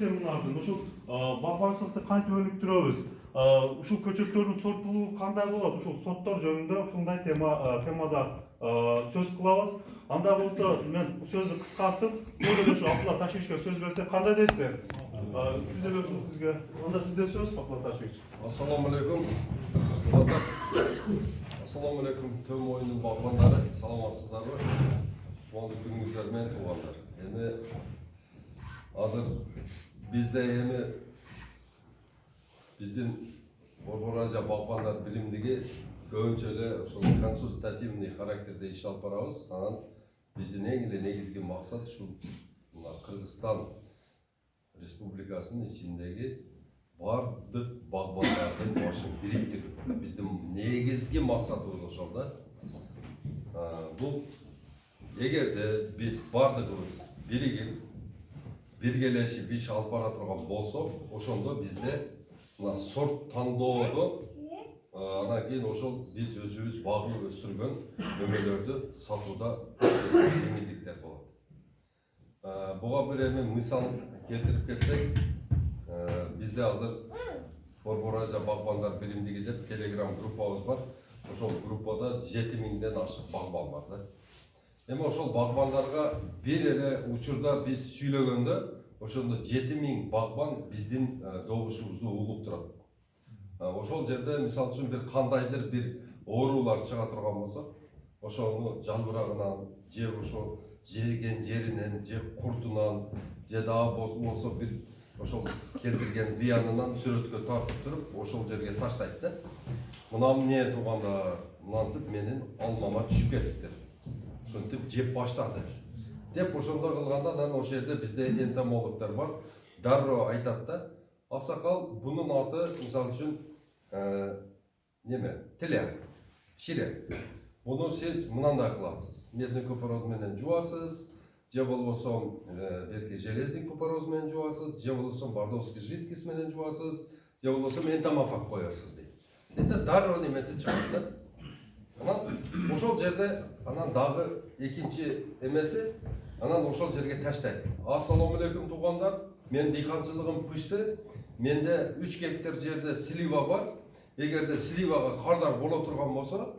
семинардын ушул багбанчылыкты кантип өнүктүрөбүз, ушул көчөттөрдүн сортулугу кандай болот, ушул сорттор жөнүндө ушундай темада сөз кылабыз. Анда болсо мен сөздү кыскартып, бул ушу Абдулла Ташевичке сөз берсе кандай дейсиздер? Түзөлөк ушул сизге. Анда сизде сөз, Абдулла Ташевич. Ассаламу алейкум. Ассаламу алейкум төм ойунун багбандары, саламатсыздарбы? Кубандык күнүңүздөр менен туугандар. Эми азыр бизде биздин Борбор Азия багбандар биримдиги көбүнчө эле ошол консультативный характерде иш алып барабыз. Анан биздин эң эле негизги максат ушул Кыргызстан Республикасынын ичиндеги бардык багбандардын башын бириктирүү. Биздин негизги максатыбыз ошол да. Бул эгерде биз бардыгыбыз биригип, биргелешип иш алып бара турган болсок, ошондо бизде мына сорт тандоодо анан кийин ошол биз өзүбүз багып өстүргөн өмөлөрдү сатууда жеңилдиктер болот. Буга бир эми мисал келтирип кетсек, бизде азыр Борбор Азия багбандар биримдиги деп Telegram группабыз бар. Ошол группада 7000ден ашык багбан бар да. Эми ошол багбандарга бир эле учурда биз сүйлөгөндө, ошондо 7000 багбан биздин добушубузду угуп турат. Ошол жерде мисалы үчүн бир кандайдыр бир оорулар чыга турган болсо, ошону жалбырагынан, же ошо жеген жеринен, же куртунан, же дагы болсо бир ошол келтирген зыянынан сүрөткө тартып туруп, ошол жерге таштайт да. Мына эмне туугандар, мынантип менин алмама түшүп кетиптир. Ошентип жеп баштады деп ошондой кылганда, анан ошол жерде бизде энтомологдор бар, дароо айтат да, аксакал бунун аты мисалы үчүн тиле, шире. Буну сиз мынандай кыласыз. Медный купороз менен жуасыз, же болбосо берки железный купороз менен жуасыз, же болбосо бордовский жидкость менен жуасыз, же болбосо энтомофаг коесуз дейт. Энд дароо немеси чыгат да. Анан ошол жерде анан дагы экинчи эмеси, анан ошол жерге таштайт. Ассаламу алейкум туугандар, мен дыйканчылыгым пышты. Менде 3 гектар жерде слива бар. Эгерде сливага кардар боло турган болсо,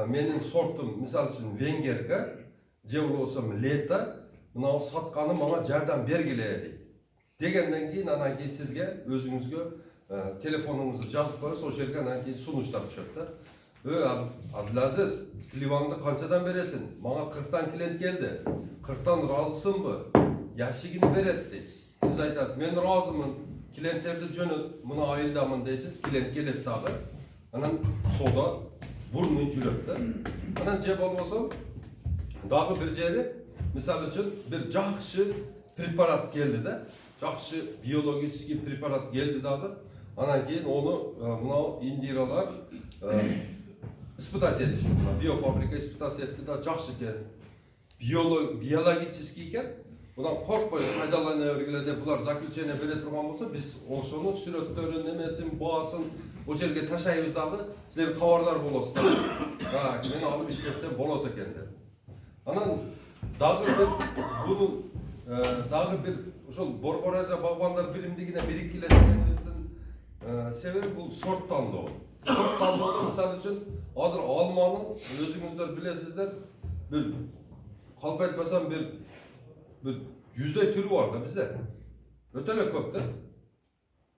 менин сортум мисалы үчүн венгерка, же болбосо лето, мына сатканы мага жардам бергиле дейт. Дегенден кийин анан кийин сизге өзүңүзгө телефонуңузду жазып коесуз, ошол жерге анан кийин сунуштар түшөт да. Абдулазиз, сливаңды канчадан бересиң? Мага 40тан клиент келди. 40тан ыраазысыңбы? Яшигини берет дейт. Сиз айтасыз, мен ыраазымын. Клиенттерди жөнөт, мына айылдамын дейсиз, клиент келет дагы. Анан сода бурнун жүрөт да. Анан же болбосо дагы бир жери, мисалы үчүн бир жакшы препарат келди да. Жакшы биологический препарат келди дагы. Анан кийин ону мына индиралар испытать етишти. Биофабрика испытать етти да, жакшы экен. Биологический экен. Bundan korkmayın, faydalanıyor ilgili bular zaklüçene bere turgan bolsa, biz ошону сүрөттөрүн эмесин, баасын о жерге ташайбыз дагы, силер кабардар болосуздар. Мен алып иштетсем болот экен деп. Анан дагы бир бунун дагы бир ошол Борбор Азия багбандар биримдигине бириккиле дегенибиздин себеби бул сорт тандоо. Сорт тандоодо мисалы үчүн азыр алманын өзүңүздөр билесиздер, бир калп айтпасам бир 100 türü var da bizde. Ötele köp de.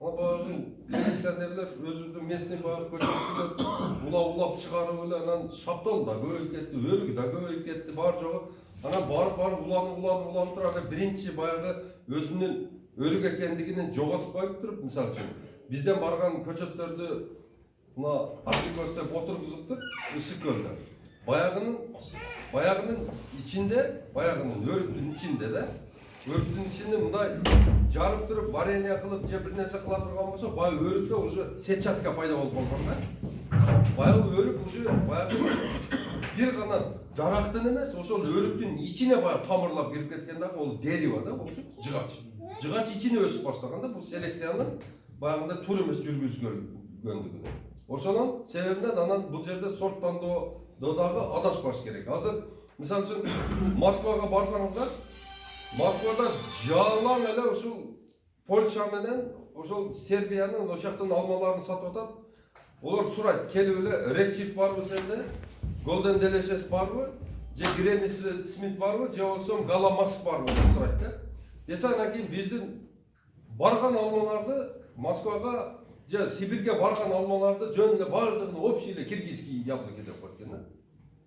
Ama bazı seleksionerler özümüzün mesleği bağırıp köçürsüler, ulap çıkarıp öyle, anan şaptalı da göğüp gitti, ölgü da göğüp gitti, bar çoğu. Anan bağırıp ulanıp durar, birinci bayağı özünün ölüg ekendigini jogatıp koyup durup, misal için. Bizden bargan köçötlerdi, buna artık gösterip oturguzuptur, ısık öldü. Bayağının içinde, örüktün içinde de, örüktün içinde bunday jarıp durup, varenya kılıp, bir nese kıla turgan bolsa, bayağı örükte уже сетчатка пайда болуп калган да. Bayağı örük уже bir gana жарактын эмес, ошол өрүктүн ичине баягы тамырлап кирип кеткен дагы, ол дерево да, болчу, жыгач. Жыгач ичине өсүп баштаганда, бул селекциянын баягындай тур эмес жүргүзгөндүгүнө. Ошонун себебинен анан бул жерде сорт тандоодагы адашпаш керек. Азыр мисалы үчүн Москвага барсаңыздар, Москвада жалаң эле ушул Польша менен ошол Сербиянын ошол жактан алмаларын сатып атат. Олар сурайт, келип эле Red Chip барбы сенде? Golden Delicious барбы? Же Granny Smith барбы? Же болсо Галамаск барбы деп сурайт да. Десе анан кийин биздин барган алмаларды Москвага же Сибирге барган алмаларды жөн эле бардыгын общий эле киргизский яблоки деп коет экен да.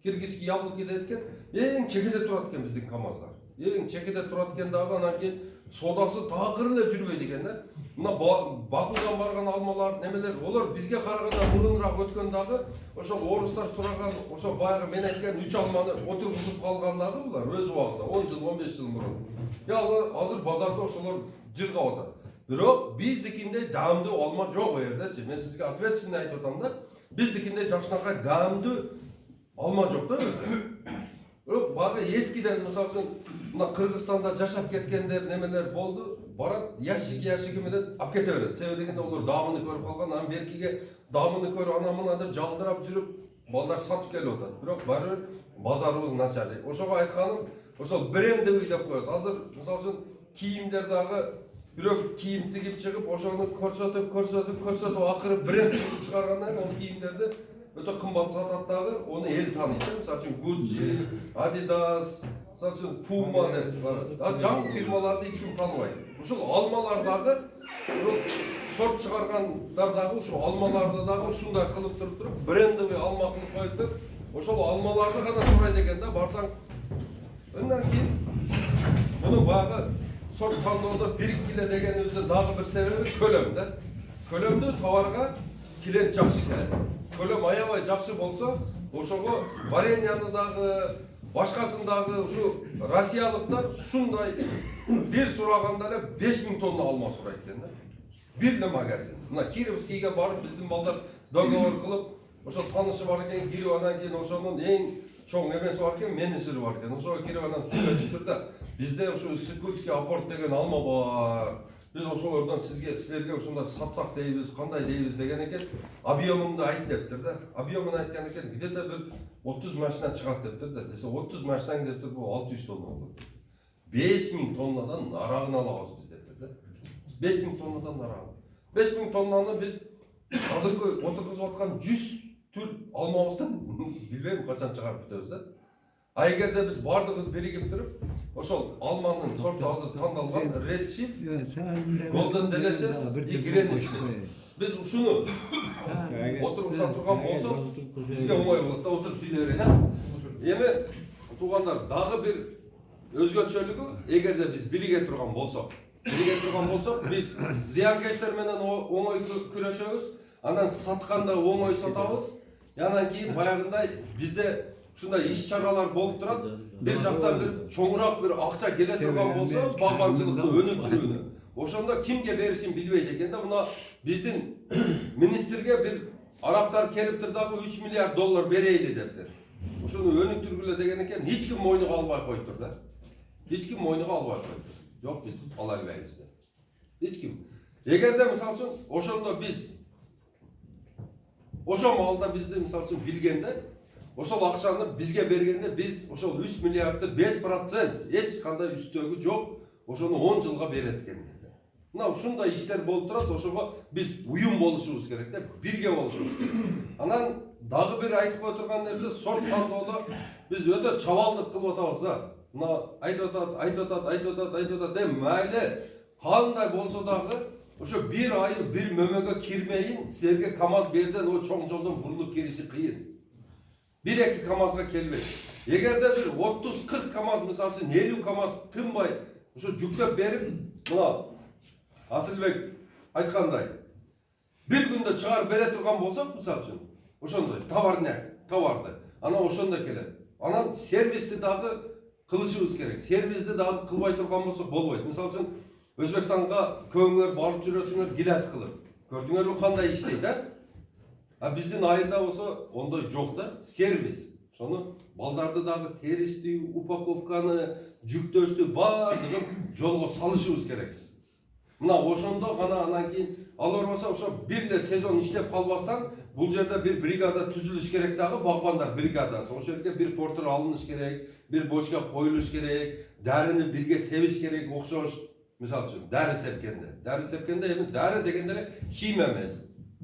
Киргизский яблоки деп экен, эң чекеде турат экен биздин КамАЗдар. Эң чекеде турат экен дагы, анан кийин содасы тагыр эле жүрбөйт экен да. Мына Бакудан барган алмалар немелер, олар бизге караганда мурунураак өткөн дагы, ошол орустар сураган, ошо баягы мен айткан 3 алманы отургузуп калган дагы булар өз убагында 10 жыл, 15 жыл мурун. Азыр базарда ошолор жыргап атат. Бирок биздикиндей даамдуу алма жок у жердечи. Мен сизге ответственно айтып атам да. Биздикиндей жакшынакай даамдуу алма жок да өзү. Бирок багы эскиден мисалы үчүн мына Кыргызстанда жашап кеткендер немелер болду. Барат ящики менен алып кете берет. Себеби дегенде олар даамын көрүп калган, анан беркиге даамын көрүп ана мына деп жалдырап жүрүп, балдар сатып келип атат. Бирок баары базарыбыз начар. Ошого айтканым, ошол брендовый деп коет. Азыр мисалы үчүн кийимдер дагы бирок кийим тигип чыгып, ошону көрсөтүп акыры бренд чыгаргандан кийин ал кийимдерди өтө кымбат сатат дагы, ону эл тааныйт. Мисалы үчүн Gucci, Adidas, мисалы үчүн Puma деп бар. Жаңы фирмаларды эч ким тааныбайт. Ушул алмалардагы сорт чыгаргандар дагы ушул алмаларды дагы ушундай кылып туруп брендовый алма кылып коюптур. Ошол алмаларды гана сурайт экен да, барсаң. Андан кийин муну багы сорт тандоодо бириккиле дегенибиздин дагы бир себеби көлөм да. Көлөмдүү товарга клиент жакшы келет. Көлөм аябай жакшы болсо, ошого вареньяны дагы, башкасын дагы ушу россиялыктар ушундай бир сураганда эле 5000 тонна алма сурайт экен да. Бир эле магазин. Мына Кировскийге барып биздин балдар договор кылып, ошо таанышы бар экен, кирип анан кийин ошонун эң чоң эмеси бар экен, менеджери бар экен. Ошого кирип анан сүйлөшүптүр да. Бизде ушу Сыкульский апорт деген алма бар. Biz ошолордон силерге ушундай сатсак дейбиз, кандай дейбиз деген экен. Объемыңды айт дептир да. Объемун айткан экен, где-то бир 30 машина чыгат дептир да. Десе 30 машинаң дептир, бул 600 тонна болот. 5000 тоннадан нарагын алабыз биз дептир да. 5000 тоннадан нарагын. 5000 тоннаны биз азыркы отургузуп аткан 100 түр алмабыздан билбейм качан чыгарып бүтөбүз да. А эгерде биз бардыгыбыз биригип туруп, ошол алманын сорту азыр тандалган Red Chip, Golden Delicious и Granny Smith. Биз ушуну отургуза турган болсок, бизге оңой болот да, отуруп сүйлөй берейин. Эми туугандар, дагы бир өзгөчөлүгү, эгерде биз бириге турган болсок, биз зыянкечтер менен оңой күрөшөбүз, анан сатканда оңой сатабыз, анан кийин баягындай бизде ушундай иш чаралар болуп турат. Бир жактан бир чоңураак бир акча келе турган болсо, багбанчылыкты өнүктүрүүнү. Ошондо кимге беришин билбейт экен да. Мына биздин министрге бир арабтар келиптир дагы 3 миллиард доллар берейли дептир. Ушуну өнүктүргүлө деген экен, эч ким мойнуга албай коюптур да. Эч ким мойнуга албай коюптур. Жок, биз ала албайбыз деп. Эч ким. Эгерде мисалы үчүн ошондо биз ошол маалда бизди мисалы үчүн билгенде, ошол акчаны бизге бергенде биз ошол 3 миллиардты 5% эч кандай үстөгү жок, ошону 10 жылга берет экен. Мына ушундай иштер болуп турат, ошого биз уюм болушубуз керек да, бирге болушубуз керек. Анан дагы бир айтып отурган нерсе, сорт тандоодо биз өтө чабалдык кылып атабыз да. Мына айтып атат, майлы кандай болсо дагы ошо бир айы бир мөмөгө кирмейин, силерге КамАЗ берден о чоң жолдон бурулуп кириши кыйын. 1-2 КамАЗга келбейт. Эгерде бир 30-40 КамАЗ, мисалы үчүн 50 КамАЗ тынбай ошо жүктөп берип, мына Асылбек айткандай, бир күндө чыгарып бере турган болсок, мисалы үчүн, ошондой товарды, анан ошондой келет. Анан сервисти дагы кылышыбыз керек. Сервисти дагы кылбай турган болсок болбойт. Мисалы үчүн Өзбекстанга көңүңөр барып жүрөсүңөр гилас кылып. Көрдүңөрбү кандай иштейт, а биздин айылда болсо ондой жок да, сервис. Ошону балдарды дагы теришти, упаковканы, жүктөштү баардыгын жолго салышыбыз керек. Мына ошондо гана анан кийин ал болбосо ошо бир эле сезон иштеп калбастан бул жерде бир бригада түзүлүш керек дагы, багбандар бригадасы. Ошол жерге бир портер алыныш керек, бир бочка коюлуш керек, дарыны бирге себиш керек, окшош. Misal üçün, dәрі сепкенде. Дәрі сепкенде, дәрі дегенде химия емес.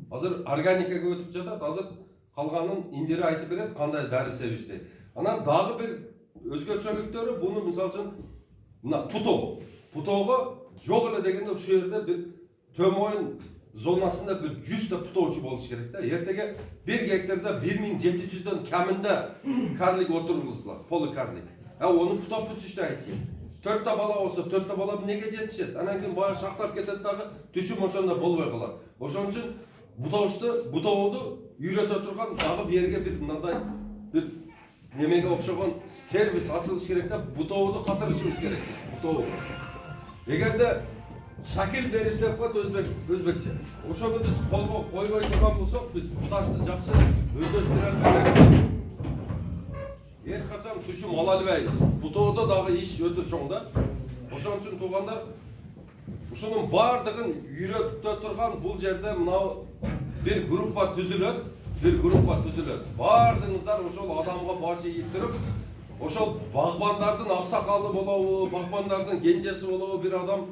Азыр органикаға өтіп жатады, азыр қалғанын индері айтып береді, қандай дәрі сепішті. Анан дағы бір өзгөчөлүктөрү, бұны misal үшін, мына путоо. Путоого жоқ эле дегенде ушул жерде бір төмойын зонасында бір 100 та путоочу болуш керек да. Ертеге 1 гектарда 1700-дөн кеминде карлик отургузулат, поликарлик. Оны путоп бүтүштү айтты. 4 та бала болса, 4 та бала неге жетишет? Анан кийин бая шактап кетет дагы, түшүм ошондо болбой калат. Ошон үчүн бутоодо үйрөтө турган дагы бир жерге бир мындай бир немеге окшогон сервис ачылыш керек да, бутоодо катырышыбыз керек. Бутоо. Эгерде шакил беришип коет өзбекче. Ошону биз колго койбой турган болсок, биз буташты жакшы өздөштүрө албайбыз. Эч качан түшүм ала албайбыз. Бутоодо дагы иш өтө чоң да. Ошон үчүн туугандар, ушунун бардыгын үйрөтө турган бул жерде мына бир группа түзүлөт. Бардыңыздар ошол адамга баш ийип туруп, ошол багбандардын аксакалы болобу, багбандардын кенжеси болобу бир адам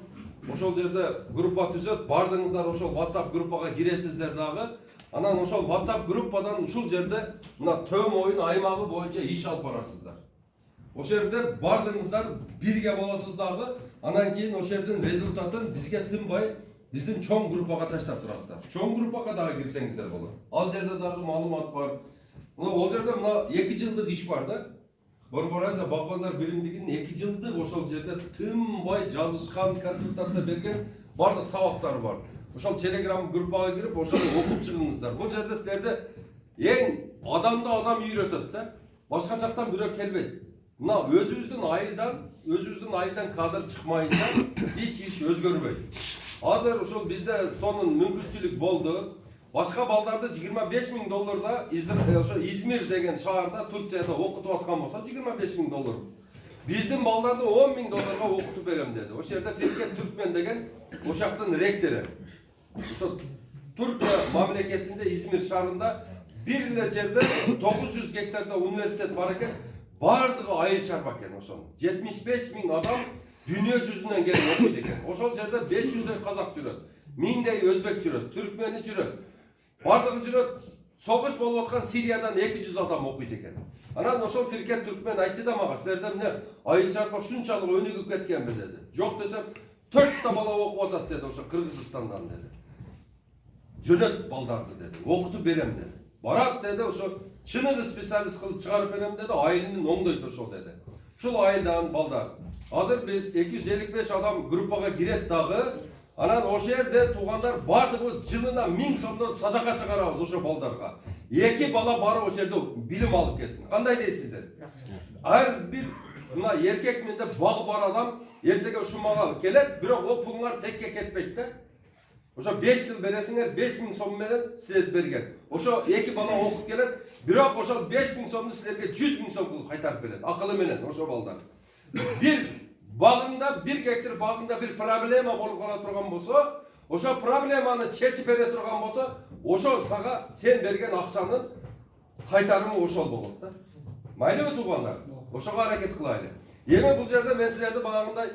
ошол жерде группа түзөт. Бардыңыздар ошол WhatsApp группага киресиздер дагы. Анан ошол WhatsApp группадан ушул жерде мына төм оюн аймагы боюнча иш алып барасыздар. Ошол жерде бардыңыздар бирге болосуз дагы. Анан кийин ошол жердин результатын бизге тынбай биздин чоң группага таштап турасыздар. Чоң группага дагы кирсеңиздер болот. Ал жерде дагы маалымат бар. Ол жерде мына 2 жылдык иш бар да. Борбор Азия багбандар биримдигинин 2 жылдык ошол жерде тынбай жазышкан, консультация берген бардык сабактары бар. Ошол Telegram группага кирип, ошону окуп чыгыңыздар. Бул жерде силерде эң адамды адам үйрөтөт да. Башка жактан бирөө келбейт. Мына өзүбүздүн айылдан кадр чыкмайынча эч иш өзгөрбөйт. Азыр ошол бизде сонун мүмкүнчүлүк болду. Башка балдарды $25,000 ошо Измир деген шаарда Турцияда окутуп аткан болсо $25,000. Биздин балдарды $10,000 окутуп берем деди. Ошол жерде Фиркет Түркмен деген ошактын ректору. Ошо Түркия мамлекетинде Измир шаарында бир эле жерде 900 гектарда университет бар экен. Бардыгы айыл чарба экен ошону. 75,000 адам дүйнө жүзүнөн келип окуйт экен. Ошол жерде 500дөй казак жүрөт, 1000дей өзбек жүрөт, түркмени жүрөт. Бардыгы жүрөт. Согуш болуп аткан Сириядан 200 адам окуйт экен. Анан ошол Фиркет Түркмен айтты да мага, силерде эмне айыл чарба ушунчалык өнүгүп кеткенби деди. Жок десем, 4 та бала окуп атат деди, ошо Кыргызстандан деди. Жөнөт балдарды деди, окутуп берем деди. Барат деди, ошо чыныгы специалист кылып чыгарып берем деди, айылын оңдойт ошол деди. Ушул айылдан балдар. Азыр биз 255 адам группага кирет дагы. Анан ошол жерде туугандар бардыгыбыз жылына 1000 сомдон садака чыгарабыз ошо балдарга. 2 бала барып ошол жерде билим алып келсин. Кандай дейсиздер? Ар бир мына эркек менде багы бар адам эртеге ушумага келет, бирок ол пулуңар текке кетпейт да. Ошо 5 жыл бересиңер, 5000 сом менен сиз берген. Ошо 2 бала окуп келет, бирок ошол 5000 сомду силерге 100,000 сом кылып кайтарып берет. Акылы менен ошо балдар. Бир багында, 1 гектар багында бир проблема болуп кала турган болсо, ошо проблеманы чечип бере турган болсо, ошо сага сен берген акчанын кайтарымы ошол болот да. Майлыбы туугандар? Ошого аракет кылайлы. Эми бул жерде мен силерди багындай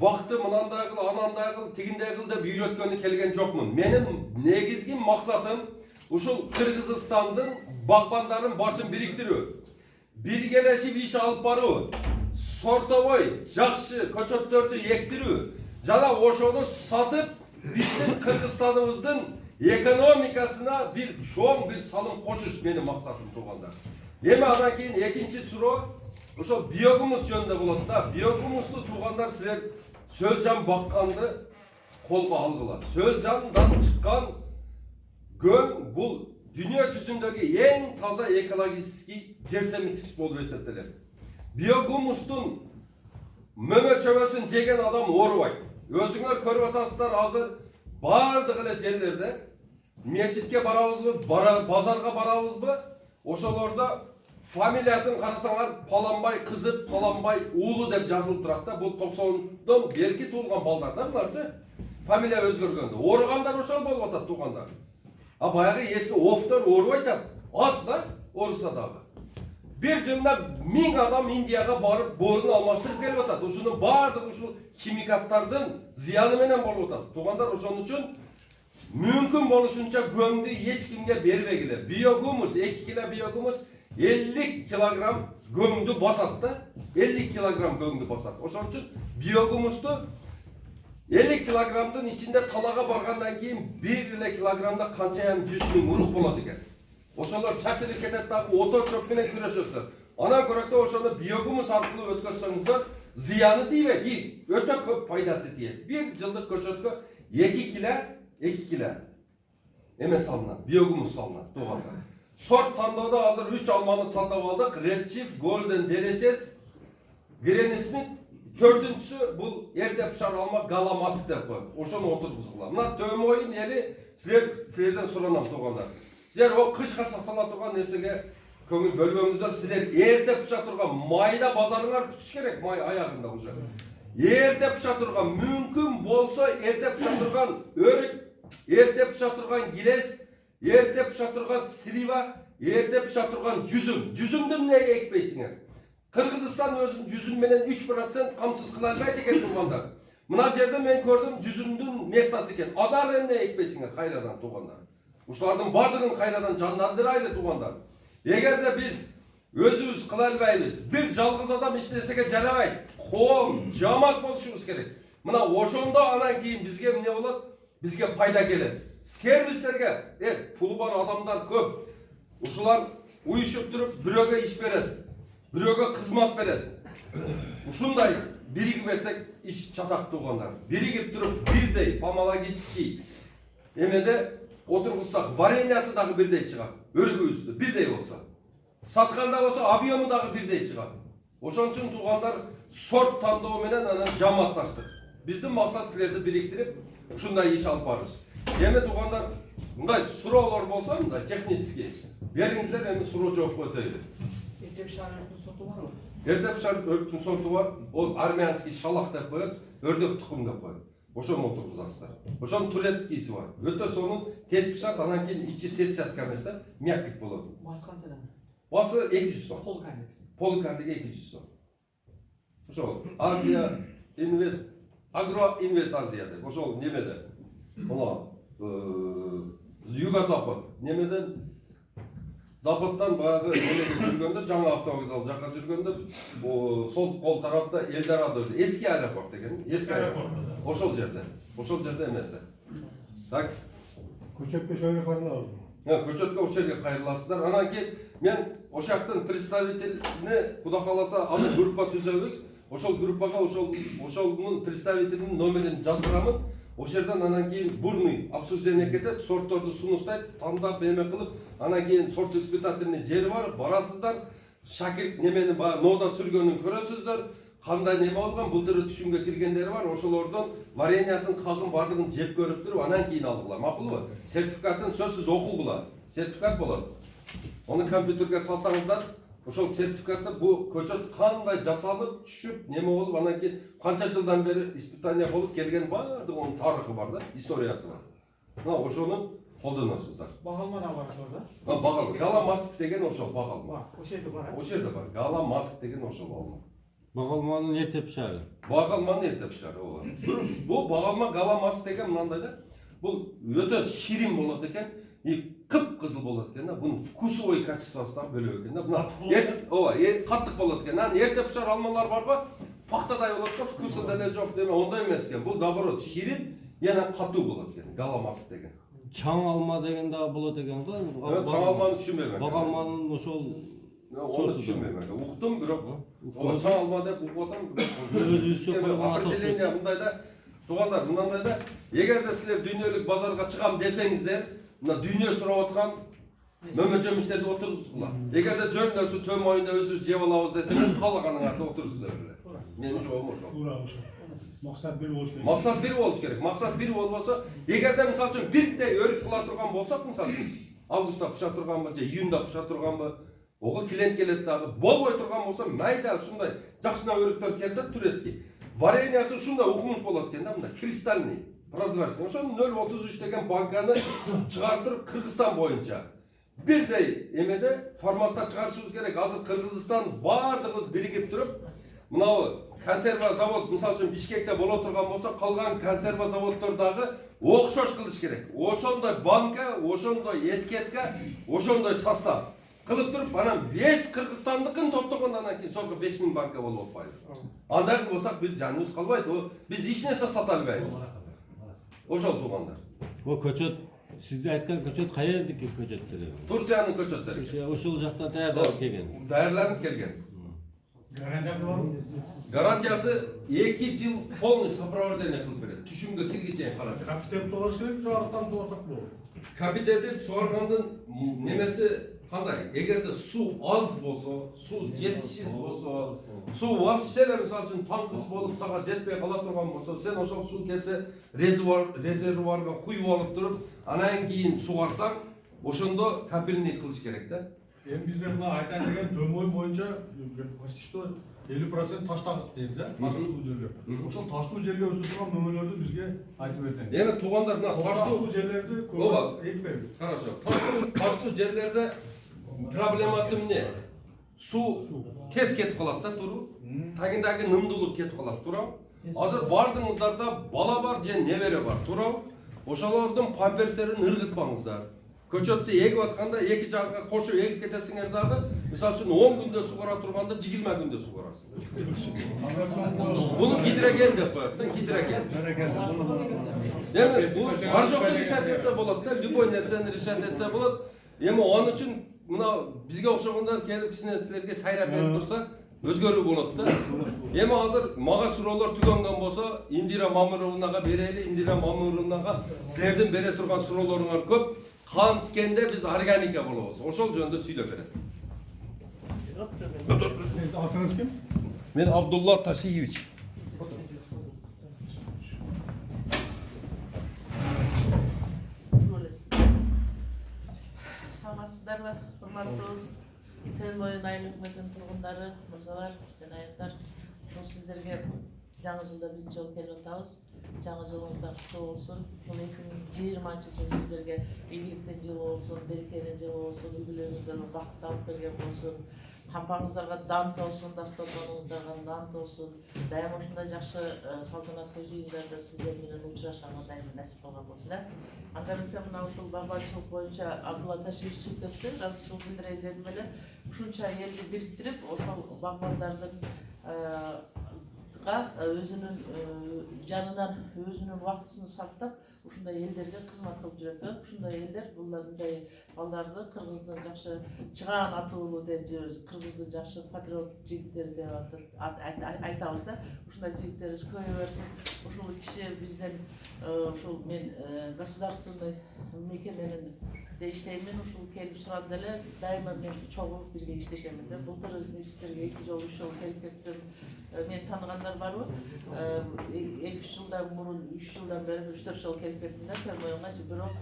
бакты мынандай кыл, анандай кыл, тигиндей кыл деп үйрөткөнү келген жокмун. Менин негизги максатым ушул Кыргызстандын багбандарын башын бириктирүү. Биргелешип иш алып баруу. Сортовой, жакшы көчөттөрдү эктирүү. Жана ошону сатып, биздин Кыргызстаныбыздын экономикасына бир чоң бир салым кошуш менин максатым туугандар. Эми андан кийин экинчи суроо ошо биогумус жөнүндө болот да. Биогумусту туугандар силер Сөлжан бакканды колго алгыла. Сөлжандан чыккан көң бул дүйнө жүзүндөгү эң таза экологический жер семиткич болуп эсептелет. Биогумустун мөмө-чөбөсүн жеген адам оорубайт. Өзүңөр көрүп атасыздар, азыр бардык эле жерлерде мечитке барабызбы, базарга барабызбы, ошолордо фамилиясын карасаңар Паланбай кызы, Паланбай уулу деп жазылып турат да. Бул 90дон берки туулган балдар да буларчы. Фамилия өзгөргөндө. Ооругандар ошол болуп атат туугандар. А баягы эски офтор оорубай атат. Аз да, ооруса дагы. Bir жылда 1000 адам Индияға барып борын алмаштырып келіп жатады. Ушунун бардыгы ушул химикаттардын зыяны менен болуп жатат. Тугандар, ошон үчүн мүмкүн болушунча көңдү эч кимге бербегиле. Биогумус 2 кило биогумус 50 килограмм көңдү басат да. 50 килограмм көңдү басат. Ошон үчүн биогумусту 50 килограммдын ичинде талага баргандан кийин 1 килограммда канчаян 100 000 урук болот экен. Ошолор чачылып кетет дагы ото чөп менен күрөшөсүздөр. Анан көрөктө ошону биогумус аркылуу өткөзсөңүздөр зыяны тийбейт, өтө көп пайдасы тиет. 1 жылдык көчөткө 2 кило эме салынат, биогумус салынат туугандар. Сорт тандоодо азыр 3 алманы тандап алдык. Red Chief, Golden Delicious, Granny Smith, төртүнчүсү бул эрте пышар алма Gala Mask деп коет. Ошону отургузгула. Мына төмөйүн эли силерден суранам туугандар. Силер о кышка сактала турган нерсеге көңүл бөлбөңүздөр. Силер эрте пыша турган майда базарыңар күтүш керек, май аягында уже. Эрте пыша турган, мүмкүн болсо эрте пыша турган өрүк, эрте пыша турган гилес, эрте пыша турган слива, эрте пыша турган жүзүм. Жүзүмдү эмне экпейсиңер? Кыргызстан өзүнүн жүзүм менен 3% камсыз кыла албайт экен туугандар. Мына жерде мен көрдүм жүзүмдүн местасы экен. Адар эмне экпейсиңер кайрадан туугандар. Ушулардын бардыгын кайрадан жандандырайлы туугандар. Эгерде биз өзүбүз кыла албайбыз, бир жалгыз адам иштесеге жарабайт. Коом, жамаат болушубуз керек. Мына ошондо анан кийин бизге эмне болот? Бизге пайда келет. Сервистерге, пулу бар адамдар көп. Ушулар уюшуп туруп бирөөгө иш берет, бирөөгө кызмат берет. Ушундай биригибесек иш чатак туугандар. Биригип туруп бирдей помологический эмеде отургузсак, вареньясы дагы бирдей чыгат. Өрүгүбүздү бирдей болсо. Сатканда болсо объему дагы бирдей чыгат. Ошон үчүн туугандар сорт тандоо менен анан жамаатташтык. Биздин максат силерди бириктирип, ушундай иш алып барыш. Эми туугандар, мындай суроолор болсо, мындай технический бериңиздер, эми суроо жооп өтөйлү. Эрте пышар өрүктүн сорту барбы? Эрте пышар өрүктүн сорту бар. Ол армянский шалак деп коет, өрдөк тукум деп коет. Ошону отургузасыздар. Ошонун турецкийси бар. Өтө сонун тез пышат, анан кийин ичи сетчатка эмес да, мяккит болот. Басы канчадан? Басы 200 сом. Полкадик. Полкадиге 200 сом. Ошол Азия Инвест, Агро Инвест Азия деп. Ошол немеде. Мына Юго-Запад немеден Западтан баягы немеге жүргөндө, жаңа автовокзал жака жүргөндө, сол кол тарапта Эльдорадо, эски аэропорт деген, эски аэропорт. Ошол жерде эмеси. Так. Көчөткө шөйрө кайрылабыз. Көчөткө ошол жерге кайрыласыздар. Анан кийин мен ошактын представителине Кудай кааласа азыр группа түзөбүз. Ошол группага ошолдун представителинин номерин жаздырамын. Ошол жерден анан кийин бурный обсуждение кетет, сортторду сунуштайт, тандап эме кылып, анан кийин сорт испытательный жери бар, барасыздар. Шакирт немени баягы нода сүргөнүн көрөсүздөр. Кандай неме болгон, былтыры түшүмгө киргендери бар, ошолордон вареньясын, кагын бардыгын жеп көрүп туруп, анан кийин алгыла. Макулбу? Сертификатын сөзсүз окугула. Сертификат болот. Оны компьютерге салсаңыздар, ошол сертификатты бу көчөт кандай жасалып, түшүп, неме болуп, анан кийин канча жылдан бери испытание болуп келген бардыгы онун тарыхы бар да, историясы бар. Мына ошону колдоносуздар. Багалма да бар ошолда. Багал, Gala Mask деген ошол багалма. Бар, ошол жерде бар. Ошол жерде бар. Gala Mask деген ошол алма. Багалманын эрте пышары. Багалманын эрте пышары ооба. Бул багалма Gala Mask деген мынандай да. Бул өтө ширин болот экен. Кып-кызыл болот экен да. Бунун вкусовой качествосы да бөлөк экен да. Мына ооба, каттык болот экен. Анан эрте пышар алмалар барбы? Пактадай болот да, вкусу деле жок деме, ондай эмес экен. Бул наоборот ширин, жана катуу болот экен. Gala Mask деген. Чаң алма деген дагы болот экен го. Чаң алманы түшүнбөйм. Багалманын ошол Onu düşünmüyorum. Uqdum biro. O çan alma dep uqib otaram. Өзүбүзчө койгон Определение мындайда тугандар, мындайда эгерде силер дүйнөлүк базарга чыгам десеңиздер, мына дүйнө сурап аткан мөмөчөмүштерди отургузгула. Эгерде жөн ошо төм оюнда өзүбүз жеп алабыз десеңиз, калаганыңарды отургузуңар эле. Менин жообум ошол. Туура ошо. Максат бир болуш керек. Максат бир болуш керек. Максат бир болбосо, эгерде мисалы үчүн бирдей өрүк кыла турган болсок, мисалы үчүн августта пыша турганбы, же июнда пыша турганбы, ого клиент келет дагы, болбой турган болсо, майда ушундай жакшына өрүктөр келет турецкий. Вареньясы ушундай укмуш болот экен да, мындай кристальный, прозрачный. Ошону 0.33 деген банканы чыгартып Кыргызстан боюнча Birдей emede formatта çıkarışımız gerek. Hazır Kırgızistan bardığımız birigip durup, mınavı konserva zavod, misal üçün Bişkekte bola oturgan bolsa, kalgan konserva zavodlardağı okşoş kılış gerek. Oşondoy banka, oşondoy etiketka, oşondoy sastav. Kılıp durup, bana ves Kırgızstandыкын toptogondan keyin sonra 5000 banka bolup atpaydı. Андай болсак biz canımız kalbaydı. Biz iş nese sata albayбыз. Oşol tuğanlar. O köçöt, sizde aytkan köçöt qayerdiki köçötleri? Turkiyanın köçötleri. Oşul jaktan daярдап kelген. Dayarlanıp gelgen. Garantiyası var mı? Garantiyası 2 yıl полный сопровождение kılıp beredi. Tüşümge kirgiçeyin karab beredi. Kapital solaş gerek, çağırıktan solasak bu. Kapitedip suargandın nemesi kanday? Egerde su az bolsa, su жетишsiz bolsa, su вообще misal üçün tankıs bolup sağa jetpey kala turgan bolsa, sen oşol su kelse rezervuarga kuyup alıp durup, anan keyin sugarsaң, oşondo капельный kılış gerek de. Hem bizde buna aytan деген төмөй боюнча почти что 50% taş takıp deydi de, taştуу жерге. Ошол таштуу жерге өсүп турган мөмөлөрдү бизге айтып берсең. Эми туугандар мына Таштуу жерлерди Ооба. көп экпейбиz. Хорошо. Taşlı yerlerde probleması ne? Su tez ketip kalat da turu. Tagindagi nımdılık ketip kalat turu. Hazır bardığımızlarda bala var, je nevere var turu. Oşalardın pamperslerini ırgıtmаңыздар. Köçötte egip atkanda eki jaga koşup egip ketesiңер дагы, misal üçün 10 günde sugara turganda 20 günde sugarasың. Bunu gidregen dep koyat da, gidregen. Demek bu var joktu решать etse bolat da, любой нерсени решать etse bolat. Эми onun üçün mına bizge okşogondor kelip kişilerге сайрап берип турса, өзгөрүү болот да. Эми азыр мага суроолор түгөнгөн болсо, Индира Мамыровнага берели, Индира Мамыровнага силердин бере турган суроолоруңар көп. Kantkende biz organika bolobuz. Oşol jönde süйлөп берет. Atınız kim? Men Abdullah Taşiyevich. Саламатсыздарбы, урматтуу Тез Oyun Айыл өкмөтүнүн тургундары, мырзалар, жанайаттар. Ошол сиздерге жаңы жылда биринчи жолу келип атабыз. Жаңы жылыңыздар куттуу болсун. Бул 2020 жыл сиздерге ийгиликтин жылы болсун, берекенин жылы болсун, үй-бүлөңүздөр бакыт алып берген болсун. Кампаңыздарга дан толсун, дастарханыңыздарга дан толсун. Дайым ушундай жакшы салтанаттуу жыйындарда сиздер менен учурашганга дайым насип кылган болсун. Анда эмесе мына ушул багбанчылык боюнча Абдулла Ташиевич чыгып кетти, ыраазычылык билдирейин дедим эле. Ушунча элди бириктирип, ошол багбандардын өзүнүн жанынан өзүнүн убактысын сактап ушундай элдерге кызмат кылып жүрөт. Ушундай элдер булардай балдарды кыргыздын жакшы чыгаан атуулуу деп кыргыздын жакшы патриот жигиттери деп айтабыз да. Ушундай жигиттерибиз көбөйө берсин. Ушул киши бизден ушул мен государственный мекеменин иштеймин. Ушул келип сурады эле дайыма мен чогуу бирге иштешемин деп. Былтыр сиздерге 2 жолу 3 жолу келип кеттим. Мен таныгандар барбы? 2-3 жылдан мурун, 3 жылдан бери 3-4 жолу келип кеттимдер. Көрмөйүңөр, бирок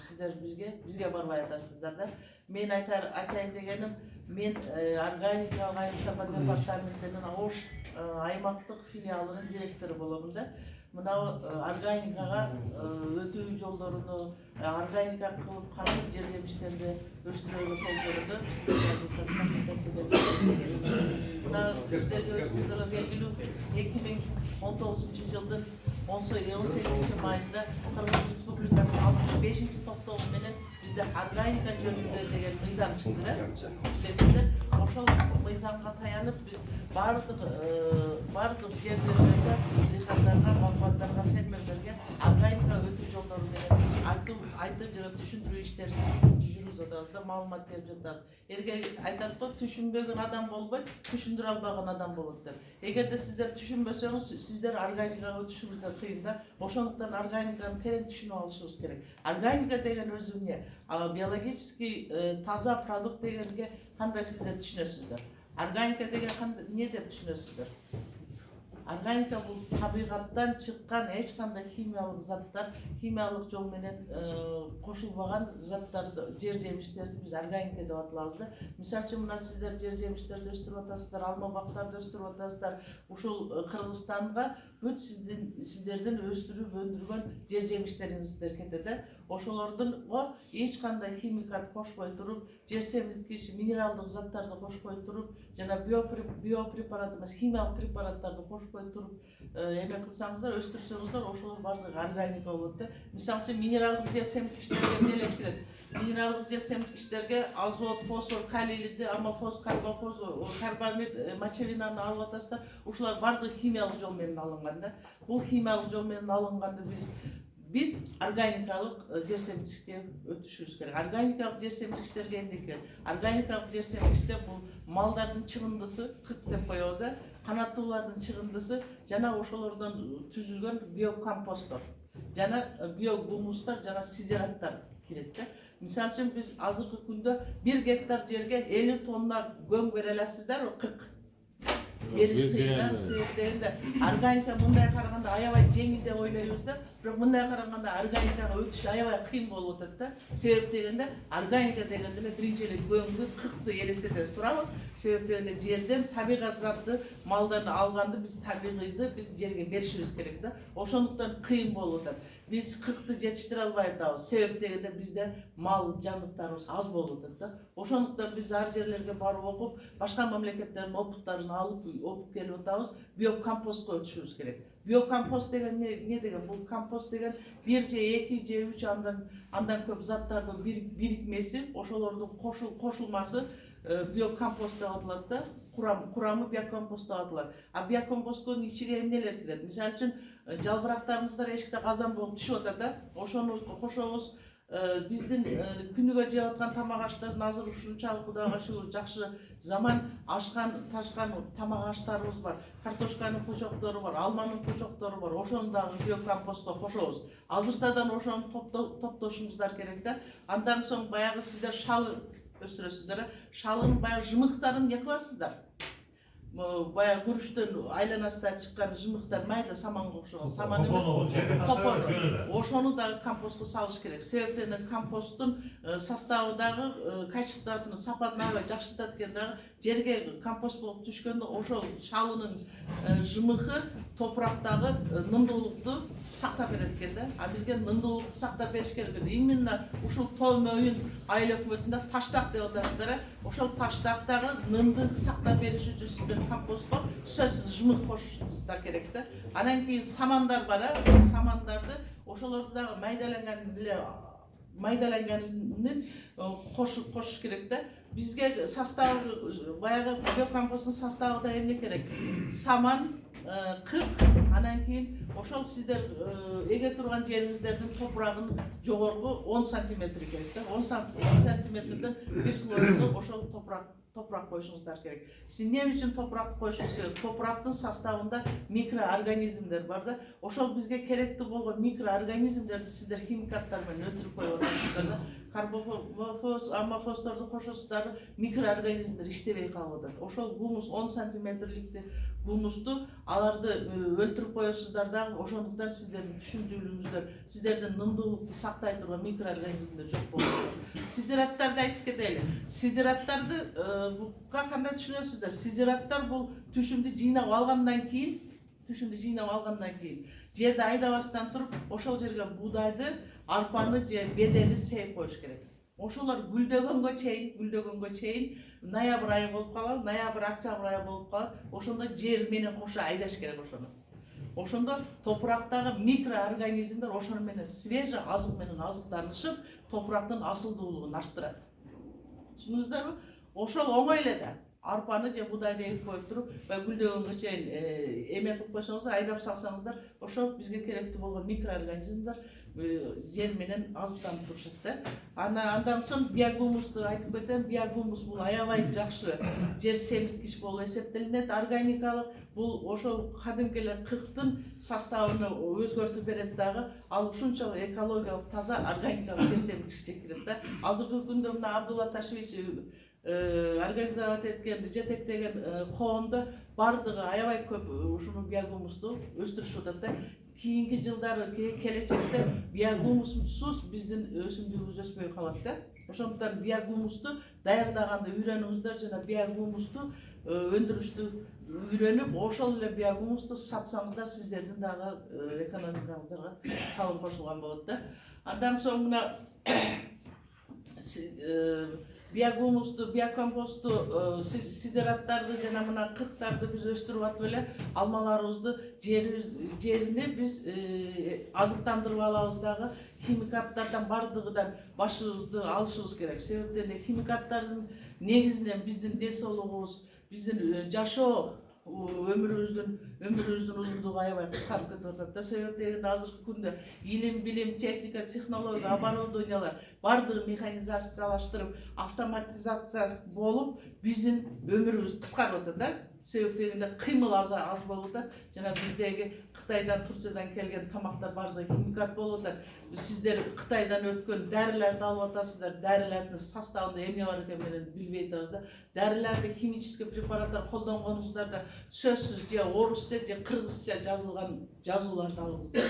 сиздер бизге барбай атасыздар да. Мен айтайын дегеним, мен органикалык айыл шаруа департаментинин Ош аймактык филиалынын директору боломун да. Мына органикага өтүү жолдоруну органика кылып кантип жер жемиштерди өстүрөбүз ошол жөнүндө мына сиздерге өзүңүздөр белгилүү 2019 жылдын 18 майында Кыргыз Республикасынын 65 топтогу менен бизде органика жөнүндө деген мыйзам чыкты да. Билесиздер, ошол мыйзамга таянып биз бардык жерлерде дыйкандарга, балбандарга, фермерлерге органика өтүү жолдору менен айтып жүрөт, түшүндүрүү иштерин жүргүзүп атабыз да, маалымат берип жатабыз. Эрге айтат го, түшүнбөгөн адам болбойт, түшүндүрө албаган адам болот деп. Эгерде сиздер түшүнбөсөңүз, сиздер органикага өтүшүңүздөр кыйын да. Ошондуктан органиканы терең түшүнүп алышыбыз керек. Органика деген өзү эмне? Биологический таза продукт дегенге кандай сиздер түшүнөсүздөр? Органика деген эмне деп түшүнөсүздөр? Органика бул табигаттан чыккан эч кандай химиялык заттар, химиялык жол менен кошулбаган заттарды, жер жемиштерди биз органика деп аталабыз да. Мисалы үчүн мына сиздер жер жемиштерди өстүрүп атасыздар, алма бактарды өстүрүп атасыздар. Ушул Кыргызстанга бүт сиздердин өстүрүп өндүргөн жер жемиштериңиздер кетет. Ошолордунго эч кандай химикат кошпой туруп, жер семирткич, минералдык заттарды кошпой туруп, жана биопрепарат эмес, химиялык препараттарды кошпой туруп эме кылсаңыздар, өстүрсөңүздөр, ошолор баардыгы органика болот да. Мисалы үчүн минералдык жер семирткичтерге эмнелер кирет? Минералдык жер семирткичтерге азот, фосфор, калийлити, амофос, карбофос, карбамид, мочевинаны алып атасыздар. Ушулар баардыгы химиялык жол менен алынган да. Бул химиялык жол менен алынганды биз органикалык жер семирткичке өтүшүбүз керек. Органикалык жер семирткичтерге эмне кирет? Органикалык жер семирткичтер бул малдардын чыгындысы, кырк деп коебуз, канаттуулардын чыгындысы жана ошолордон түзүлгөн биокомпосттор жана биогумустар жана сидераттар кирет да. Мисалы үчүн биз азыркы күндө 1 гектар жерге 50 тонна көң бере аласыздар, 40 бериш кыйын себептегенде органика мындай караганда аябай жеңил деп ойлойбуз да, бирок мындай караганда органикага өтүш аябай кыйын болуп атат да. Себеп дегенде органика дегенде эле биринчи эле көңдү, кыркты элестете турабы? Себеп дегенде жерден табигат затты, малдан алганды биз табигыйды биз жерге беришибиз керек да. Ошондуктан кыйын болуп атат. Биз кыркты жетиштире албай атабыз. Себеп дегенде бизде мал жандыктарыбыз аз болуп атат да. Ошондуктан биз ар жерлерге барып окуп, башка мамлекеттердин опыттарын алып келип атабыз. Биокомпостко өтүшүбүз керек. Биокомпост деген не деген? Бул компост деген 1 же 2 же 3 андан көп заттардын бирикмеси, ошолордун кошулмасы биокомпост деп аталат да. Курамы биокомпост деп аталат. А биокомпосттун ичине эмнелер кирет? Мисалы үчүн жалбырактарыбыздар эшикте казан болуп түшүп атат да. Ошону кошобуз. Биздин күнүгө жеп аткан тамак аштардын азыр ушунчалык Кудайга шүгүр жакшы заман ташкан тамак аштарыбыз бар. Картошканын почоктору бар, алманын почоктору бар. Ошону дагы биокомпостко кошобуз. Азыртадан ошону топтошуңуздар керек да. Андан соң баягы сиздер шал өстүрөсүздөр. Шалынын баягы жымыктарын не кыласыздар? Баягы күрүштөн айланасында чыккан жымыктар майда саманга окшогон. Саман эмес. Ошону дагы компостко салыш керек. Себептен компосттун составы дагы качествосун, сапатын аябай жакшыртат экен дагы. Жерге компост болуп түшкөндө ошол шалынын жымыхы топурактагы нымдуулукту сактап берет экен да. А бизге нымдуулукту сактап бериш керек. Именно ушул тоо мөйүн айыл өкмөтүндө таштак деп атасыздар. Ошол таштактагы нымды сактап бериш үчүн сиздер компостко сөзсүз жымык кошушуңуздар керек да. Анан кийин самандар бар, самандарды ошолорду дагы майдалаганын кошуш керек да. Бизге составы баягы биокомпосттун составында эмне керек? Саман, кырк, анан кийин ошол сиздер эге турган жериңиздердин топурагынын жогорку 10 сантиметри керек да. 10 сантиметрден бир слойду ошол топурак коюшуңуздар керек. Сиз эмне үчүн топуракты коюшуңуз керек? Топурактын составында микроорганизмдер бар да. Ошол бизге керектүү болгон микроорганизмдерди сиздер химикаттар менен өлтүрүп коюп атасыздар да. Карбофос, амофосторду кошосуздар, микроорганизмдер иштебей калып атат. Ошол гумус 10 сантиметрликти гумусту аларды өлтүрүп коесуздар дагы. Ошондуктан сиздердин түшүндүрүүңүздөр, сиздердин нымдуулукту сактай турган микроорганизмдер жок болот. Сидераттарды айтып кетели. Сидераттарды кандай түшүнөсүздөр? Сидераттар бул түшүмдү жыйнап алгандан кийин, жерди айдабастан туруп, ошол жерге буудайды, арпаны же бедени сеип коюш керек. Ошолор гүлдөгөнгө чейин ноябрь айы болуп калат, ноябрь-октябрь айы болуп калат. Ошондо жер менен кошо айдаш керек ошону. Ошондо топурактагы микроорганизмдер ошону менен свежий азык менен азыктанышып, топурактын асылдуулугун арттырат. Түшүндүңүздөрбү? Ошол оңой эле да. Арпаны же буудайды эгип коюп туруп, гүлдөгөнгө чейин эме кылып койсоңуздар, айдап салсаңыздар, ошол бизге керектүү болгон микроорганизмдер жер менен азыктанып турушат да. Андан соң биогумусту айтып кетем. Биогумус бул аябай жакшы жер семирткич болуп эсептелинет. Органикалык бул ошол кадимки эле кырктын составын өзгөртүп берет дагы. Ал ушунчалык экологиялык таза органикалык жер семирткичке кирет да. Азыркы күндө мына Абдулла Ташевич организовать эткен, жетектеген коомдо бардыгы аябай көп ушуну биогумусту өстүрүшүп атат да. Кийинки жылдары келечекте биогумуссуз биздин өсүмдүгүбүз өспөй калат да. Ошондуктан биогумусту даярдаганда үйрөнүңүздөр жана биогумусту өндүрүштү үйрөнүп, ошол эле биогумусту сатсаңыздар сиздердин дагы экономикаңыздарга салым кошулган болот да. Андан соң мына биогумусту, биокомпосту, сидераттарды жана мына кырктарды биз өстүрүп атып эле алмаларыбызды жерине биз азыктандырып алабыз дагы. Химикаттардан бардыгыдан башыбызды алышыбыз керек. Себептен химикаттардын негизинен биздин ден соолугубуз, биздин жашоо өмүрүбүздүн узундугу аябай кыскарып кетип атат да. Себептен азыркы күндө илим, билим, техника, технология, оборудованиялар бардыгы механизациялаштырып, автоматизация болуп, биздин өмүрүбүз кыскарып атат да. Себептегенде кыймыл аз болуп атат. Жана биздеги Кытайдан, Турциядан келген тамактар бардыгы химикат болуп атат. Сиздер Кытайдан өткөн дәрилерди алып атасыздар. Дәрилердин составында эмне бар экенин билбей атабыз да. Дәрилерди химический препараттар колдонгонуңуздарда сөзсүз же орусча же кыргызча жазылган жазууларды алыңыздар.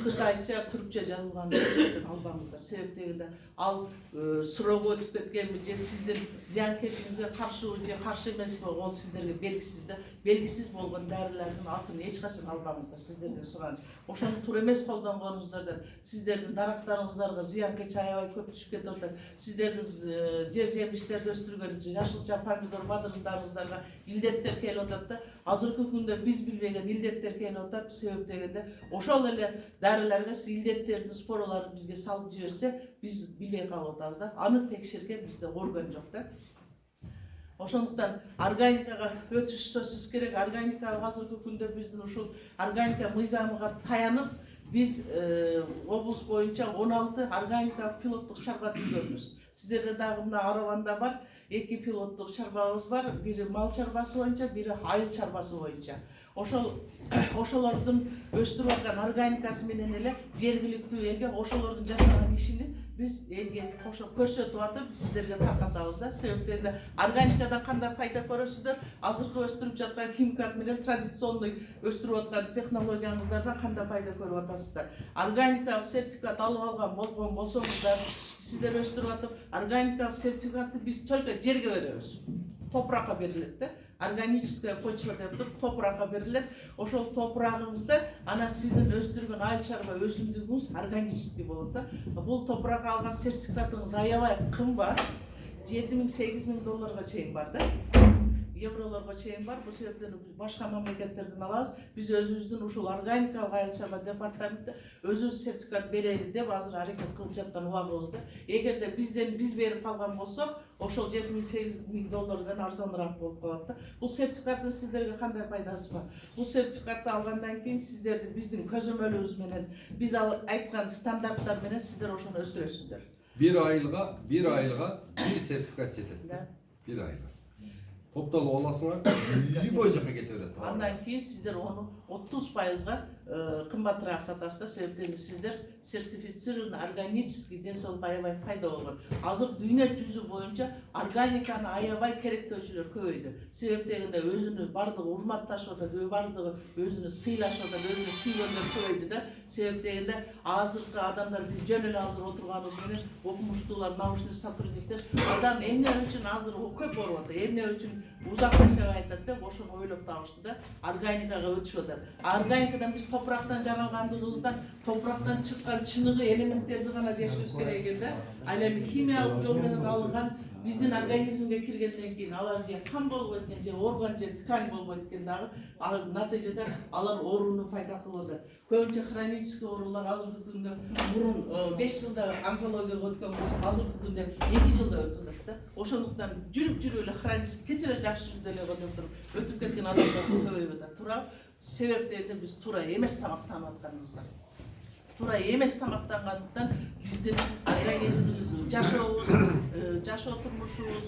Кытайча, түркчө жазылган эчкисин албаңыздар. Себептегенде ал суроо өтүп кеткенби же сиздин зыянкечиңизге каршыбы же каршы эмеспи, ол сиздерге белгисиз да. Белгисиз болгон дәрилердин атын эч качан албаңыздар. Сиздерден сураныч. Ошону туура эмес колдонгонуңуздардан сиздердин дарактарыңыздарга зыянкеч аябай көп түшүп кетип атат. Сиздердин жер жемиштерди өстүргөн жашылча помидор бадырындарыңыздарга илдеттер келип атат да. Азыркы күндө биз билбеген илдеттер келип атат. Себеп дегенде ошол эле дарыларга илдеттердин спораларын бизге салып жиберсе, биз билбей калып атабыз да. Аны текшерген бизде орган жок да. Ошондуктан органикага өтүш сөзсүз керек. Органикага азыркы күндө биздин ушул органика мыйзамыга таянып, биз облус боюнча 16 органикалык пилоттук чарба түзгөнбүз. Сиздерде дагы мына Араванда бар, 2 пилоттук чарбабыз бар. Бири мал чарбасы боюнча, бири айыл чарбасы боюнча. Ошолордун өстүрүп аткан органикасы менен эле жергиликтүү элге ошолордун жасаган ишини биз элге көрсөтүп атып, сиздерге таркатабыз да. Себептен органикадан кандай пайда көрөсүздөр? Азыркы өстүрүп жаткан химикат менен традиционный өстүрүп аткан технологияңыздардан кандай пайда көрүп атасыздар? Органикалык сертификат алып алган болгон болсоңуздар, сиздер өстүрүп атып, органикалык сертификатты биз только жерге беребиз. Топуракка берилет да. Органическая почва деп туруп топуракка берилет. Ошол топурагыңызда анан сиздин өстүргөн айыл чарба өсүмдүгүңүз органический болот да. Бул топуракка алган сертификатыңыз аябай кымбат. $7,000-8,000 чейин бар да. Евролорго чейин бар. Бул себептен биз башка мамлекеттерден алабыз. Биз өзүбүздүн ушул органикалык айыл чарба департаментте өзүбүз сертификат берели деп азыр аракет кылып жаткан убагыбызда. Эгерде биз берип калган болсок, ошол $7,000-8,000 арзаныраак болуп калат да. Бул сертификаттын сиздерге кандай пайдасы бар? Бул сертификатты алгандан кийин сиздерди биздин көзөмөлүбүз менен, биз айткан стандарттар менен сиздер ошону өстүрөсүздөр. Bir aylığa bir sertifikat жетет. Да. Bir aylığa. Топталып аласыңар, любой жака кете берет. Андан кийин сиздер ону 30%га кымбатыраак сатасыздар. Себептен сиздер сертифицированный органический ден соолукка аябай пайда болгон. Азыр дүйнө жүзү боюнча органиканы аябай керектөөчүлөр көбөйдү. Себептегенде өзүнү бардыгы урматташып атат, бардыгы өзүнү сыйлашып атат, өзүнү сүйгөндөр көбөйдү да. Себептегенде азыркы адамдар биз жөн эле азыр отурганыбыз менен окумуштуулар, научный сотрудниктер адам эмне үчүн азыр көп ооруп атат, эмне үчүн узак жашабай атат деп ошону ойлоп табышты да. Органикага өтүшүп атат. Органикадан биз топурактан жаралгандыгыбыздан, топурактан чыккан чыныгы элементтерди гана жешибиз керек экен да. Ал эми химиялык жол менен алынган биздин организмге киргенден кийин алар же кан болуп кеткен, же орган, же ткань болуп кеткен дагы натыйжада алар ооруну пайда кылып атат. Көбүнчө хронический оорулар азыркы күндө мурун 5 жылда онкологияга өткөн болсо, азыркы күндө 2 жылда өтүп атат да. Ошондуктан жүрүп эле хронический кечире жакшы жүрдү эле деп туруп өтүп кеткен адамдар көбөйүп атат. Туура себептерди биз туура эмес тамактанып атканыбыздан. Туура эмес тамактангандыктан биздин организмибиз, жашоо турмушубуз,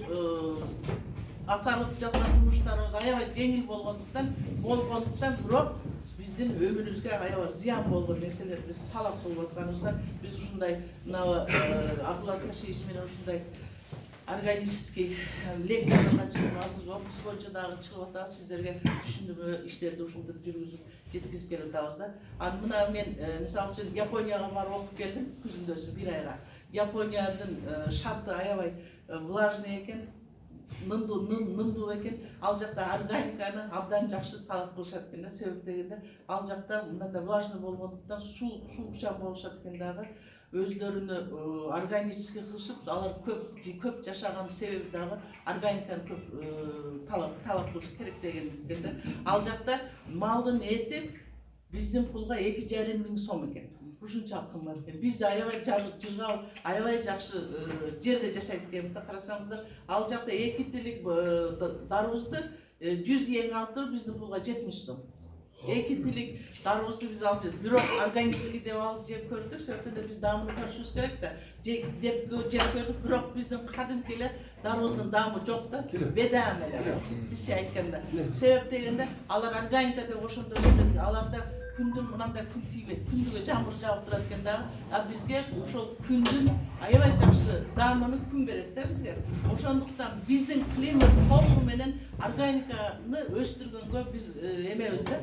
аталып жаткан турмуштарыбыз аябай жеңил болгондуктан, бирок биздин өмүрүбүзгө аябай зыян болгон нерселер биз талап кылып атканыбыздан биз ушундай Абдулла Ташиевич менен ушундай органический лекцияларга чыгып, азыр облус боюнча дагы чыгып атабыз, сиздерге түшүндүрмө иштерди ушинтип жүргүзүп жеткизип келе атабыз да. Мына мен мисалы үчүн Японияга барып окуп келдим күзүндөсү 1 айга. Япониянын шарты аябай влажный экен, нымдуу экен. Ал жакта органиканы абдан жакшы талап кылышат экен да. Себеп дегенде ал жакта мындай влажный болгондуктан суукчан болушат экен дагы. Өздөрүнө органический кылышып, алар көп жашаган себеби дагы органиканы көп талап кылыш керек дегендиктен да. Ал жакта малдын эти биздин пулга 2,5 миң сом экен. Ушунчалык кымбат экен. Биз аябай жыргал, аябай жакшы жерде жашайт экенбиз да. Карасаңыздар, ал жакта 2 тилик дарыбызды 100 ең алты биздин пулга 70 сом. 2 тилик дарыбызды биз алып жүрдүк. Бирок органический деп алып жеп көрдүк. Себептен биз даамын көрүшүбүз керек да. Жеп көрдүк, бирок биздин кадимки эле дарыбыздын даамы жок да. Бедаам эле. Бизче айтканда. Себеп дегенде алар органика деп ошондо жүрөт. Аларда күндүн мынандай күн тийбейт, күндүгө жамгыр жаап турат экен да. А бизге ошол күндүн аябай жакшы даамын күн берет да бизге. Ошондуктан биздин климат толугу менен органиканы өстүргөнгө биз эмебиз да.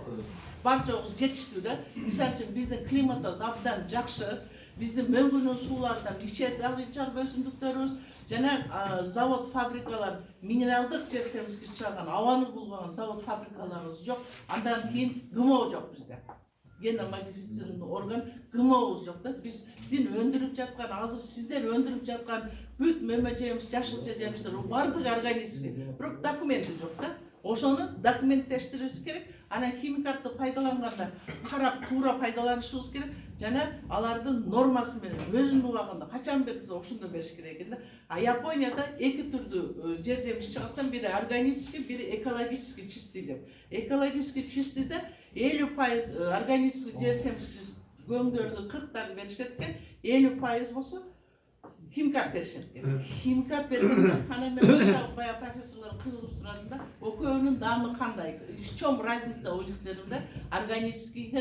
Бар жогубуз жетиштүү да. Мисалы үчүн биздин климатыбыз абдан жакшы. Биздин мөңгүнүн сууларынан ичет алып өсүмдүктөрүбүз жана завод фабрикалар минералдык жер семизгич чыгарган абаны булган завод фабрикаларыбыз жок. Андан кийин ГМО жок бизде. Генно модифицированный орган ГМОбуз жок да. Биздин өндүрүп жаткан, азыр сиздер өндүрүп жаткан бүт мөмө жемиш, жашылча жемиштер бардыгы органический. Бирок документи жок да. Ошону документтештиришибиз керек. Анан химикатты пайдаланганда карап туура пайдаланышыбыз керек. Жана алардын нормасы менен өзүнүн убагында качан берсе ошондо бериш керек экен да. А Японияда 2 түрдүү жер жемиш чыгат, бири органический, бири экологический чистый деп. Экологический чистыйда 50% органический жер семиш көңдөрдү 40 беришет экен, 50% болсо химикат беришет экен. Химикат бергенде анан мен бая профессорлор кызыгып сурадым да, экөөнүн даамы кандай? В чём разница у них дедим да? Органический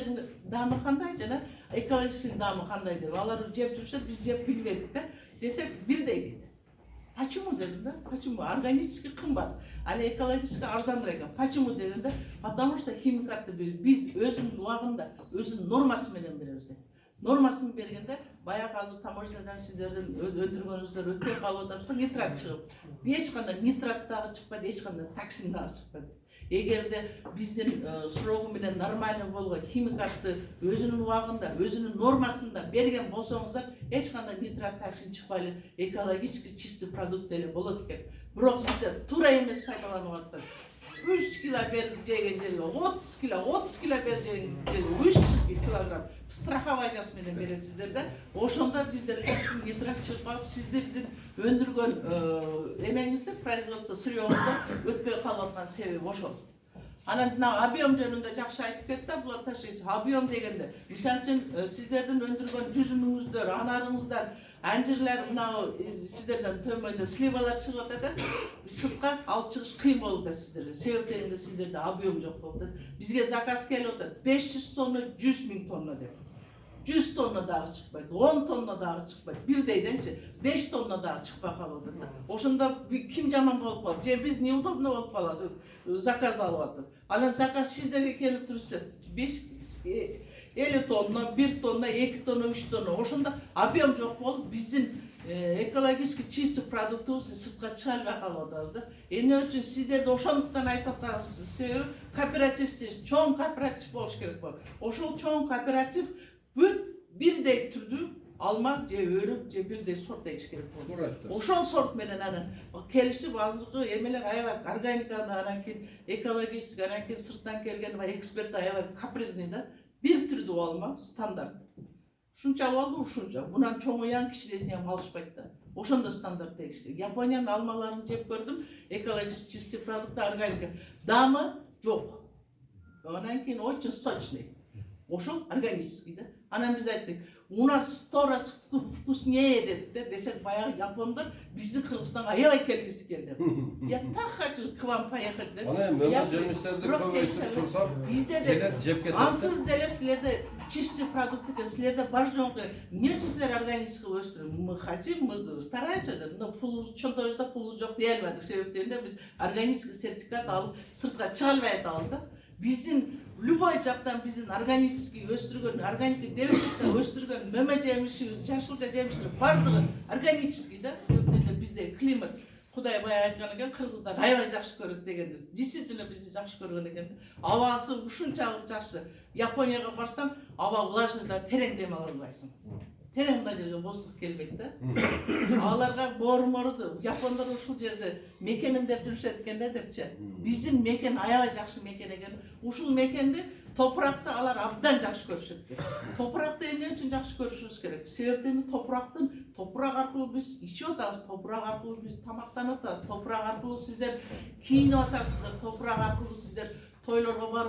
даамы кандай жана экологический даамы кандай деп. Алар жеп жүрүшөт, биз жеп билбедик да. Десек бирдей дейт. Почему дедим да? Почему? Органический кымбат, ал экологический арзаныраак экен. Почему дедим да? Потому что химикатты биз өзүнүн убагында, өзүнүн нормасы менен беребиз да. Нормасын бергенде баягы азыр таможнядан сиздердин өндүргөнүңүздөр өтпөй калып атат, нитрат чыгып. Эч кандай нитрат дагы чыкпайт, эч кандай токсин дагы чыкпайт. Эгерде биздин срогу менен нормальный болгон химикатты өзүнүн убагында, өзүнүн нормасында берген болсоңуздар, эч кандай нитрат, токсин чыкпай эле экологически чистый продукт эле болот экен. Бирок сиздер туура эмес пайдаланып атат. 3 кило бер жеген жерге 30 кило бер жеген жерге 300 килограмм страхование менен бересиздер да. Ошондо биздер токсин нитрат чыгып калып, сиздердин өндүргөн эмеңиздер производство сырьёңуздар өтпөй калып аткан себеби ошол. Анан мына объем жөнүндө жакшы айтып кетти, бул ташыйсы. Объем дегенде, мисалы үчүн сиздердин өндүргөн жүзүмүңүздөр, анарыңыздар, анжирлер, мына сиздерден төмөндө сливалар чыгып атат, сыртка алып чыгыш кыйын болуп атат сиздерге. Себеп дегенде сиздерде объем жок болуп атат. Бизге заказ келип атат 500 тонна, 100 000 тонна деп. 100 тонна дагы чыкпайт, 10 тонна дагы чыкпайт. Бирдейденчи 5 тонна дагы чыкпай калып атат. Ошондо ким жаман болуп калат? Же биз неудобно болуп калабыз, заказ алып атып. Анан заказ сиздерге келип турса 50 тонна, 1 тонна, 2 тонна, 3 тонна. Ошондо объем жок болуп, биздин экологически чистый продуктыбызды сыртка чыга албай калып атабыз да. Эмне үчүн сиздерди ошондуктан айтып атабыз себеби кооперативде чоң кооператив болуш керек болот. Ошол чоң кооператив бүт бирдей түрдүү алма же өрүк же бирдей сорт эгиш керек болот. Ошол сорт менен анан келишип азыркы эмелер аябай органиканы, анан кийин экологический, анан кийин сырттан келген эксперт аябай капризный да. Бир түрдүү алма стандарт. Ушунча болду, ушунча. Мунан чоңуян кичинесин ham алышпайт да. Ошондо стандарт эгиш керек. Япониянын алмаларын жеп көрдүм. Экологический чистый продукт, органика. Даамы жок. Анан кийин очень сочный. Ошол органический да. Анан биз айттык, у нас 100 раз вкуснее дедик да, десек баягы япондор биздин Кыргызстанга аябай келгиси келди. Я так хочу к вам поехать деп. Анан мөмө жемиштерди көбөйтүп турсак, келет жеп кетет. Ансыз деле силерде чистый продукт экен, силерде бар жоңку эмне үчүн силер органический өстүрүп? Мы хотим, мы стараемся да, но пулубуз чонтобузда пулубуз жок дей албадык. Себеп дегенде биз органический сертификат алып сыртка чыга албай атабыз да. биздин любой жактан биздин органический өстүргөн, органик девчиликте өстүргөн мөмө жемишибиз, жашылча жемишибиз бардыгы органический да. Себептен бизде климат Кудай баягы айткан экен, кыргыздар аябай жакшы көрөт дегендир. Действительно бизди жакшы көргөн экен. Абасы ушунчалык жакшы. Японияга барсаң, аба влажный да терең дем ала албайсың. Терең мына жерге воздух келбейт да. Аларга бооруморду, япондар ушул жерде мекеним деп жүрүшөт экен да депчи. Биздин мекен аябай жакшы мекен экен. Ушул мекенди топуракты алар абдан жакшы көрүшөт. Топуракты эмне үчүн жакшы көрүшүбүз керек? Себептен топурак аркылуу биз ичип атабыз, топурак аркылуу биз тамактанып атабыз, топурак аркылуу сиздер кийинип атасыздар, топурак аркылуу сиздер тойлорго барып